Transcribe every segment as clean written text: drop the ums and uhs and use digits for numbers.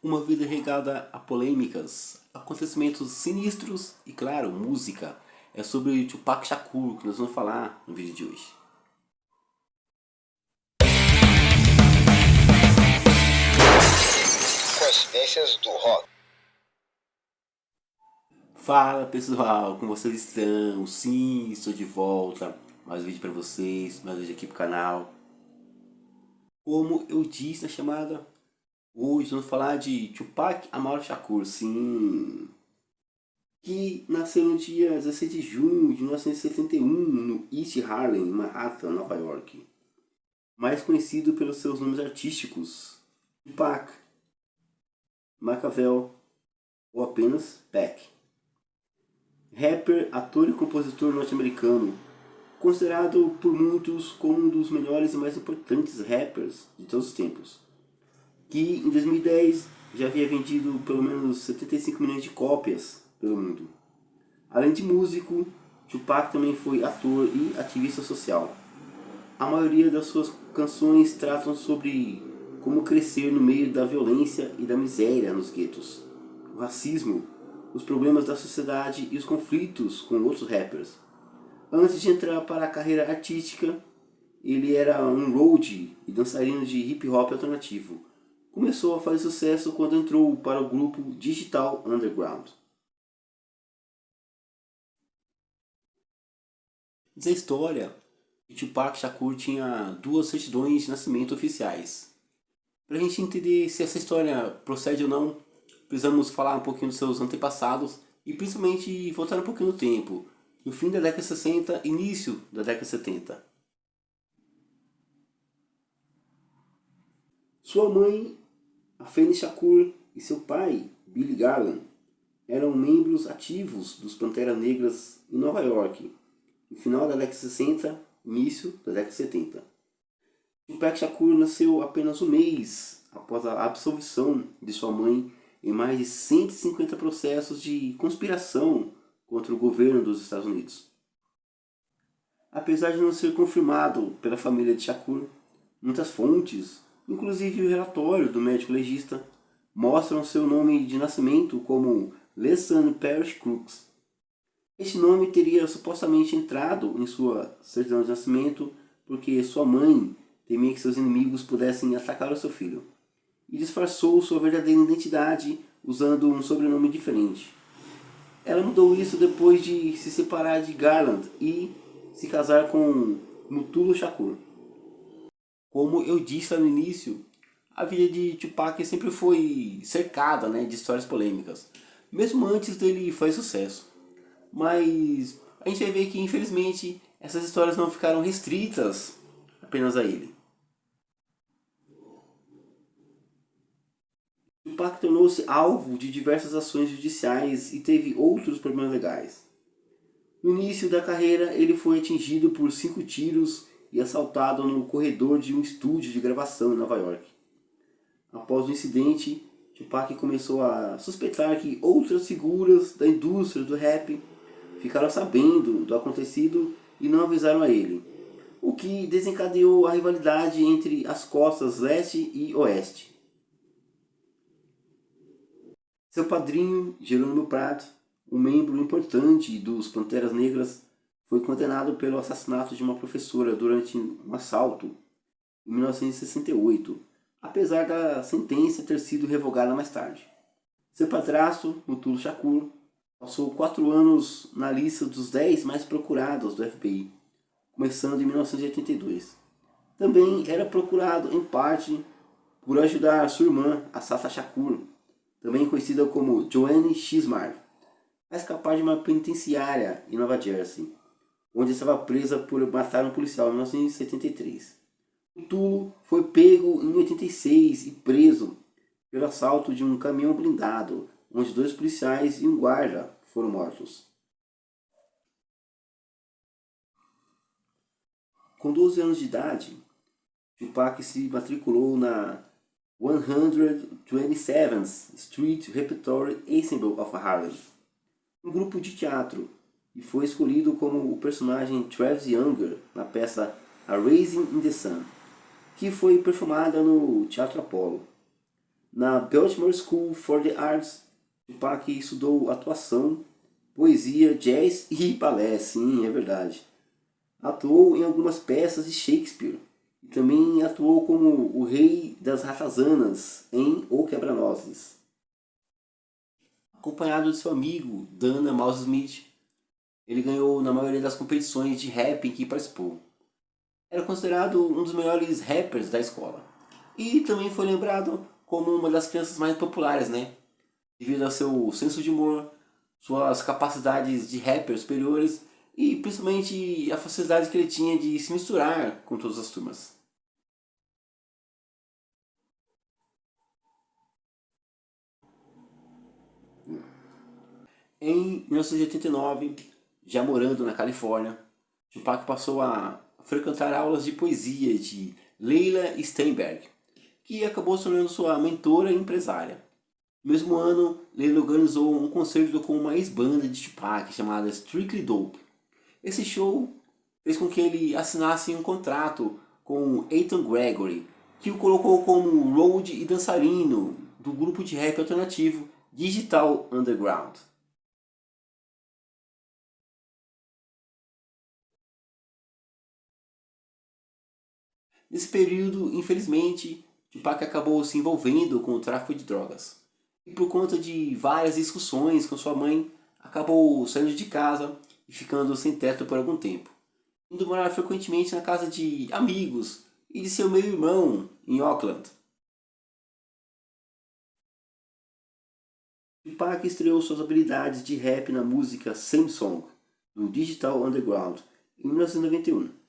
Uma vida regada a polêmicas, acontecimentos sinistros e, claro, música. É sobre Tupac Shakur que nós vamos falar no vídeo de hoje. Coincidências do rock. Fala pessoal, como vocês estão? Sim, estou de volta. Mais um vídeo para vocês, mais um vídeo aqui pro canal. Como eu disse na chamada, hoje vamos falar de Tupac Amaru Shakur, sim, que nasceu no dia 16 de junho de 1971 no East Harlem, Manhattan, Nova York. Mais conhecido pelos seus nomes artísticos, Tupac, Machiavel ou apenas Pac. Rapper, ator e compositor norte-americano, considerado por muitos como um dos melhores e mais importantes rappers de todos os tempos, que em 2010 já havia vendido pelo menos 75 milhões de cópias pelo mundo. Além de músico, Tupac também foi ator e ativista social. A maioria das suas canções tratam sobre como crescer no meio da violência e da miséria nos guetos, o racismo, os problemas da sociedade e os conflitos com outros rappers. Antes de entrar para a carreira artística, ele era um roadie e dançarino de hip hop alternativo. Começou a fazer sucesso quando entrou para o grupo Digital Underground. Diz a história que Tupac Shakur tinha duas certidões de nascimento oficiais. Para a gente entender se essa história procede ou não, precisamos falar um pouquinho dos seus antepassados e principalmente voltar um pouquinho no tempo, no fim da década de 60, início da década de 70. Sua mãe, Afeni Shakur, e seu pai, Billy Garland, eram membros ativos dos Panteras Negras em Nova York, no final da década de 60, início da década de 70. Tupac Shakur nasceu apenas um mês após a absolvição de sua mãe em mais de 150 processos de conspiração contra o governo dos Estados Unidos. Apesar de não ser confirmado pela família de Shakur, muitas fontes, inclusive o relatório do médico legista, mostram seu nome de nascimento como Lesan Parrish Crooks. Este nome teria supostamente entrado em sua certidão de nascimento porque sua mãe temia que seus inimigos pudessem atacar o seu filho, e disfarçou sua verdadeira identidade usando um sobrenome diferente. Ela mudou isso depois de se separar de Garland e se casar com Mutulu Shakur. Como eu disse lá no início, a vida de Tupac sempre foi cercada, de histórias polêmicas, mesmo antes dele fazer sucesso. Mas a gente vai ver que, infelizmente, essas histórias não ficaram restritas apenas a ele. Tupac tornou-se alvo de diversas ações judiciais e teve outros problemas legais. No início da carreira, ele foi atingido por 5 tiros e assaltado no corredor de um estúdio de gravação em Nova York. Após o incidente, Tupac começou a suspeitar que outras figuras da indústria do rap ficaram sabendo do acontecido e não avisaram a ele, o que desencadeou a rivalidade entre as costas leste e oeste. Seu padrinho, Jerônimo Pratt, um membro importante dos Panteras Negras, foi condenado pelo assassinato de uma professora durante um assalto em 1968, apesar da sentença ter sido revogada mais tarde. Seu padrasto, Mutulu Shakur, passou 4 anos na lista dos 10 mais procurados do FBI, começando em 1982. Também era procurado, em parte, por ajudar sua irmã, Assata Shakur, também conhecida como Joanne Chismar, a escapar de uma penitenciária em Nova Jersey, onde estava presa por matar um policial em 1973. Mutulu foi pego em 86 e preso pelo assalto de um caminhão blindado, onde 2 policiais e um guarda foram mortos. Com 12 anos de idade, Tupac se matriculou na 127th Street Repertory Ensemble of Harlem, um grupo de teatro, e foi escolhido como o personagem Travis Younger na peça A Rising in the Sun, que foi perfumada no Teatro Apollo. Na Baltimore School for the Arts, Tupac estudou atuação, poesia, jazz e balé, sim, é verdade. Atuou em algumas peças de Shakespeare e também atuou como o rei das ratazanas em O Quebra-Nozes. Acompanhado de seu amigo Dana Mouse Smith, ele ganhou na maioria das competições de rap em que participou. Era considerado um dos melhores rappers da escola. E também foi lembrado como uma das crianças mais populares, né? Devido ao seu senso de humor, suas capacidades de rapper superiores e principalmente a facilidade que ele tinha de se misturar com todas as turmas. Em 1989, já morando na Califórnia, Tupac passou a frequentar aulas de poesia de Leila Steinberg, que acabou se tornando sua mentora e empresária. No mesmo ano, Leila organizou um concerto com uma ex-banda de Tupac chamada Strictly Dope. Esse show fez com que ele assinasse um contrato com Ethan Gregory, que o colocou como road e dançarino do grupo de rap alternativo Digital Underground. Nesse período, infelizmente, Tupac acabou se envolvendo com o tráfico de drogas. E por conta de várias discussões com sua mãe, acabou saindo de casa e ficando sem teto por algum tempo, indo morar frequentemente na casa de amigos e de seu meio-irmão em Auckland. Tupac estreou suas habilidades de rap na música Same Song, do Digital Underground, em 1991.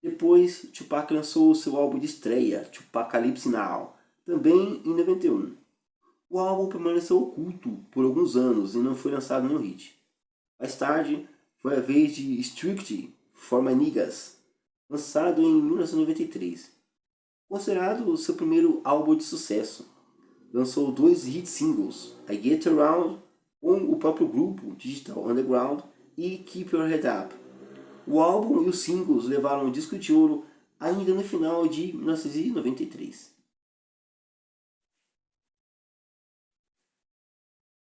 Depois, Tupac lançou seu álbum de estreia, Tupacalypse Now, também em 91. O álbum permaneceu oculto por alguns anos e não foi lançado nenhum hit. Mais tarde, foi a vez de Strict for My Niggas, lançado em 1993. Considerado seu primeiro álbum de sucesso, lançou dois hit singles, I Get Around, com o próprio grupo Digital Underground, e Keep Your Head Up. O álbum e os singles levaram o disco de ouro ainda no final de 1993.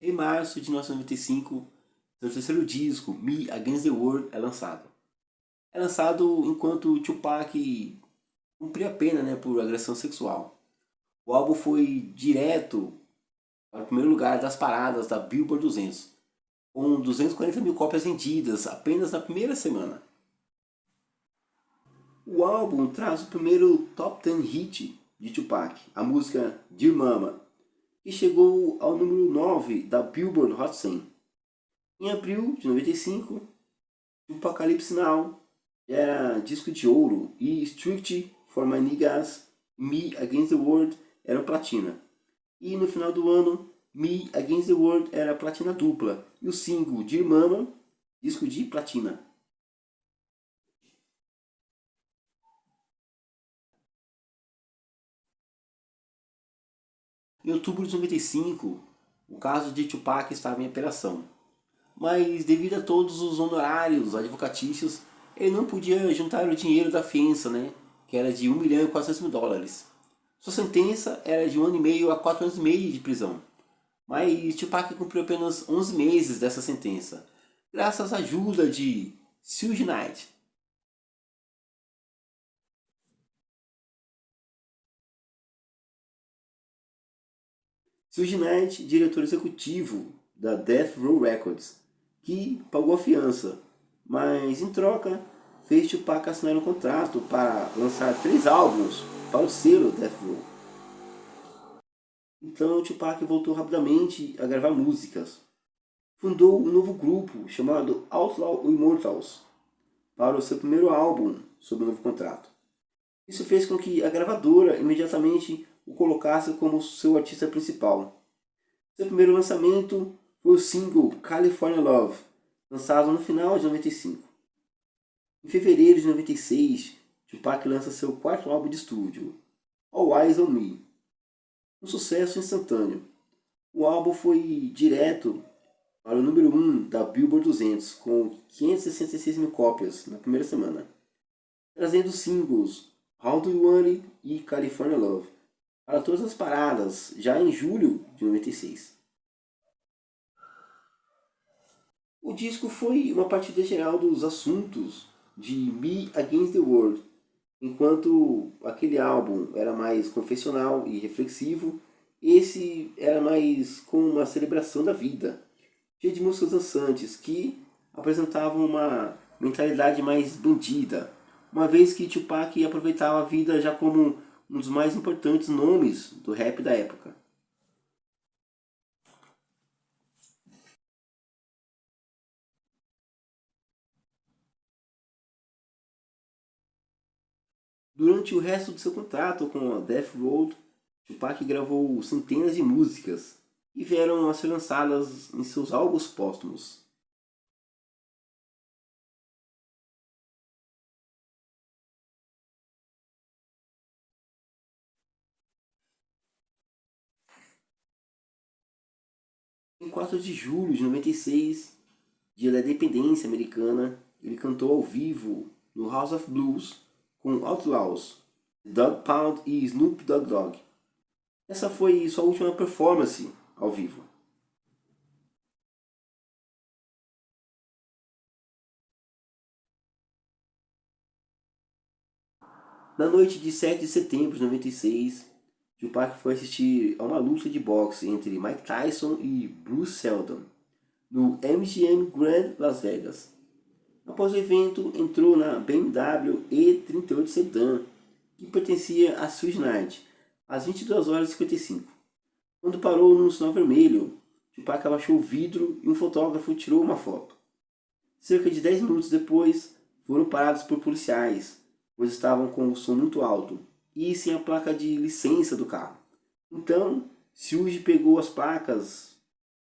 Em março de 1995, seu terceiro disco, Me Against the World, é lançado. É lançado enquanto Tupac cumpria a pena, por agressão sexual. O álbum foi direto para o primeiro lugar das paradas da Billboard 200, com 240 mil cópias vendidas apenas na primeira semana. O álbum traz o primeiro top 10 hit de Tupac, a música Dear Mama, que chegou ao número 9 da Billboard Hot 100. Em abril de 95, Tupacalypse Now era disco de ouro e Strict for My Niggas, Me Against the World eram platina. E no final do ano, Me Against the World era platina dupla e o single Dear Mama, disco de platina. Em outubro de 95, o caso de Tupac estava em apelação, mas devido a todos os honorários advocatícios, ele não podia juntar o dinheiro da fiança, que era de 1.400.000 dólares. Sua sentença era de 1 ano e meio a 4 anos e meio de prisão, mas Tupac cumpriu apenas 11 meses dessa sentença, graças à ajuda de Suge Knight. Suge Knight, diretor executivo da Death Row Records, que pagou a fiança, mas em troca fez Tupac assinar um contrato para lançar 3 álbuns para o selo Death Row. Então Tupac voltou rapidamente a gravar músicas. Fundou um novo grupo chamado Outlaw Immortals para o seu primeiro álbum sob o novo contrato. Isso fez com que a gravadora imediatamente o colocasse como seu artista principal. Seu primeiro lançamento foi o single California Love, lançado no final de 95. Em fevereiro de 96, Tupac lança seu quarto álbum de estúdio, All Eyes on Me, um sucesso instantâneo. O álbum foi direto para o número 1 da Billboard 200, com 566 mil cópias na primeira semana, trazendo os singles How Do You Want It e California Love, para todas as paradas, já em julho de 96. O disco foi uma partida geral dos assuntos de Me Against the World, enquanto aquele álbum era mais confessional e reflexivo, esse era mais como uma celebração da vida, cheio de músicas dançantes que apresentavam uma mentalidade mais bandida, uma vez que Tupac aproveitava a vida já como um dos mais importantes nomes do rap da época. Durante o resto de seu contrato com a Death Row, Tupac gravou centenas de músicas e vieram a ser lançadas em seus álbuns póstumos. Em 4 de julho de 96, dia da independência americana, ele cantou ao vivo no House of Blues com Outlaws, Dog Pound e Snoop Dogg. Essa foi sua última performance ao vivo. Na noite de 7 de setembro de 96, Tupac foi assistir a uma luta de boxe entre Mike Tyson e Bruce Seldon no MGM Grand Las Vegas. Após o evento, entrou na BMW E38 Sedan, que pertencia a Suge Knight, às 22 horas e 55. Quando parou num sinal vermelho, Tupac abaixou o vidro e um fotógrafo tirou uma foto. Cerca de 10 minutos depois, foram parados por policiais, pois estavam com o som muito alto e sem a placa de licença do carro. Então, Suge pegou as placas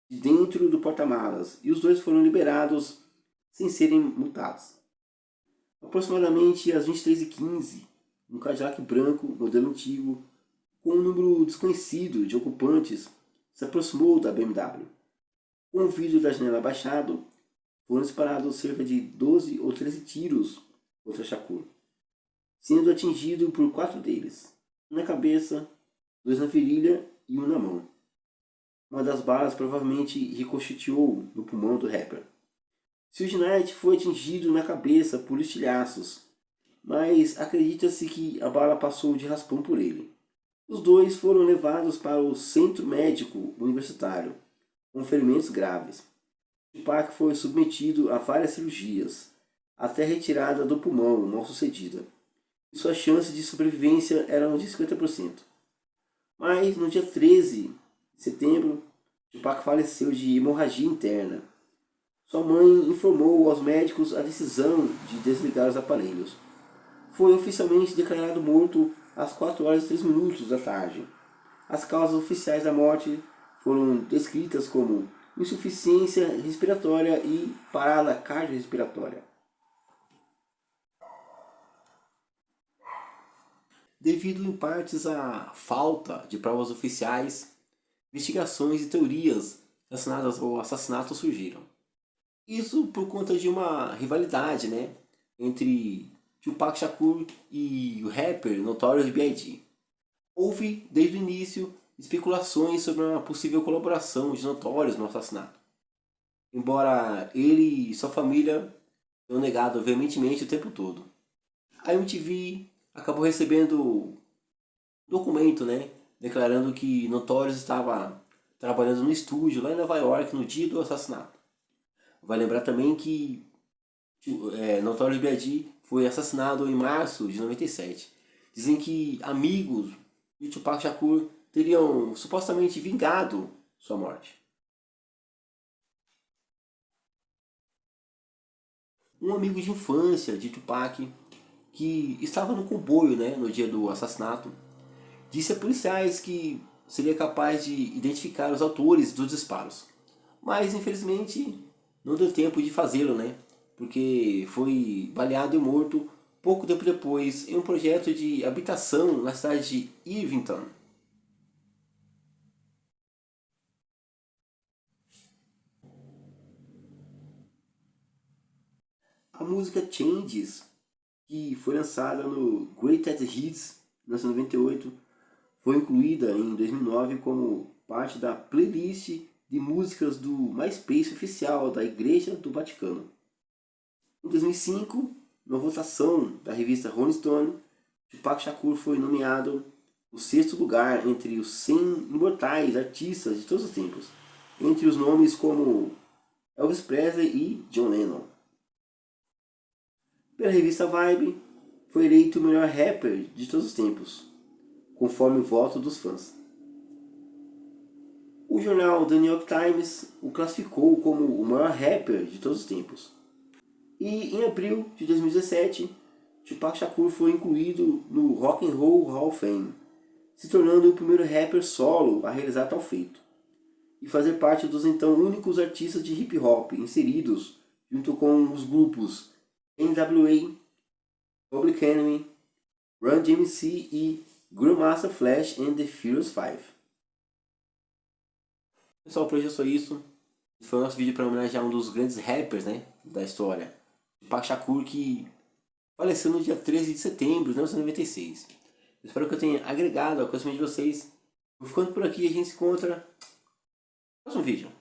de dentro do porta-malas e os dois foram liberados sem serem multados. Aproximadamente às 23h15, um Cadillac branco, modelo antigo, com um número desconhecido de ocupantes, se aproximou da BMW. Com o vidro da janela abaixado, foram disparados cerca de 12 ou 13 tiros contra Shakur, sendo atingido por 4 deles, um na cabeça, 2 na virilha e um na mão. Uma das balas provavelmente ricocheteou no pulmão do rapper. Suge Knight foi atingido na cabeça por estilhaços, mas acredita-se que a bala passou de raspão por ele. Os dois foram levados para o centro médico universitário, com ferimentos graves. Tupac foi submetido a várias cirurgias, até a retirada do pulmão mal sucedida, e suas chances de sobrevivência eram de 50%. Mas no dia 13 de setembro, Tupac faleceu de hemorragia interna. Sua mãe informou aos médicos a decisão de desligar os aparelhos. Foi oficialmente declarado morto às 4 horas e 3 minutos da tarde. As causas oficiais da morte foram descritas como insuficiência respiratória e parada cardiorrespiratória. Devido em partes à falta de provas oficiais, investigações e teorias relacionadas ao assassinato surgiram. Isso por conta de uma rivalidade, né, entre Tupac Shakur e o rapper Notorious B.I.G. Houve, desde o início, especulações sobre uma possível colaboração de Notorious no assassinato, embora ele e sua família tenham negado veementemente o tempo todo. A MTV acabou recebendo um documento, né, declarando que Notorious estava trabalhando no estúdio lá em Nova York no dia do assassinato. Vai lembrar também que Notorious B.I.G. foi assassinado em março de 97. Dizem que amigos de Tupac Shakur teriam supostamente vingado sua morte. Um amigo de infância de Tupac, que estava no comboio, né, no dia do assassinato, disse a policiais que seria capaz de identificar os autores dos disparos. Mas infelizmente não deu tempo de fazê-lo, né? Porque foi baleado e morto pouco tempo depois em um projeto de habitação na cidade de Irvington. A música Changes, que foi lançada no Greatest Hits 1998, foi incluída em 2009 como parte da playlist de músicas do MySpace oficial da Igreja do Vaticano. Em 2005, numa votação da revista Rolling Stone, Tupac Shakur foi nomeado no 6º lugar entre os 100 imortais artistas de todos os tempos, entre os nomes como Elvis Presley e John Lennon. Pela revista Vibe, foi eleito o melhor rapper de todos os tempos, conforme o voto dos fãs. O jornal The New York Times o classificou como o maior rapper de todos os tempos. E em abril de 2017, Tupac Shakur foi incluído no Rock and Roll Hall of Fame, se tornando o primeiro rapper solo a realizar tal feito, e fazer parte dos então únicos artistas de hip hop inseridos junto com os grupos NWA, Public Enemy, Run DMC e Grandmaster Flash and the Furious Five. Pessoal, por hoje é só isso. Esse foi o nosso vídeo para homenagear um dos grandes rappers, da história, Tupac Shakur, que faleceu no dia 13 de setembro de 1996. Espero que eu tenha agregado ao conhecimento de vocês. Vou ficando por aqui e a gente se encontra no próximo vídeo.